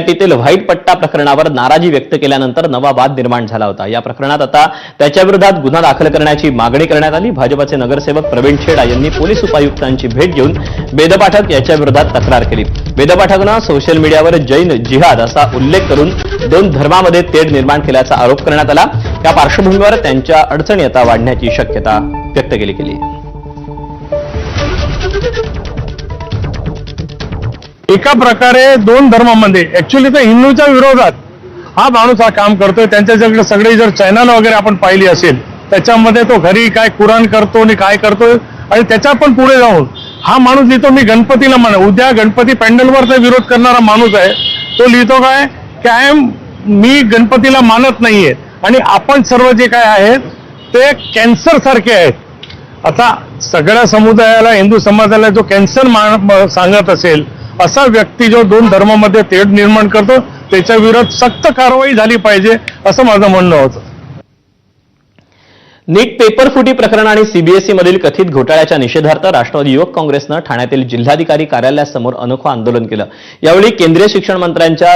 तील व्हाईट पट्टा प्रकरणावर नाराजी व्यक्त केल्यानंतर नवा वाद निर्माण झाला होता। या प्रकरणात आता त्याच्या विरोधात गुन्हा दाखल करण्याची मागणी करण्यात आली। भाजपचे नगरसेवक प्रवीण छेडा यांनी पोलीस उपायुक्तांची भेट घेऊन वेद पाठक याच्या विरोधात तक्रार केली। वेद पाठकनं सोशल मीडियावर जैन जिहाद असा उल्लेख करून दोन धर्मामध्ये तेढ निर्माण केल्याचा आरोप करण्यात आला। या पार्श्वभूमीवर त्यांच्या अडचणी आता वाढण्याची शक्यता व्यक्त केली गेली। एका प्रकारे दोन धर्मामध्ये ऍक्च्युअली तर हिंदूच्या विरोधात हा माणूस हा काम करतोय। त्यांच्याकडे सगळे जर चॅनल वगैरे आपण पाहिली असेल त्याच्यामध्ये तो घरी काय कुराण करतो आणि काय करतोय आणि त्याच्या पण पुढे जाऊन हा माणूस लिहितो मी गणपतीला मान, उद्या गणपती पॅन्डलवरचा विरोध करणारा माणूस आहे। तो लिहितो काय मी गणपतीला मानत नाहीये आणि आपण सर्व जे काय आहेत ते कॅन्सर सारखे आहेत। आता सगळ्या समुदायाला हिंदू समाजाला जो कॅन्सर सांगत असेल असा व्यक्ती जो दोन धर्मामध्ये तेढ निर्माण करतो त्याच्या विरोधात सक्त कारवाई झाली पाहिजे असं माझं म्हणणं होतं। नीट पेपर फुटी प्रकरण आणि सीबीएसई मधील कथित घोटाळ्याच्या निषेधार्थ राष्ट्रवादी युवक काँग्रेसनं ठाण्यातील जिल्हाधिकारी कार्यालयासमोर अनोखं आंदोलन केलं। यावेळी केंद्रीय शिक्षण मंत्र्यांच्या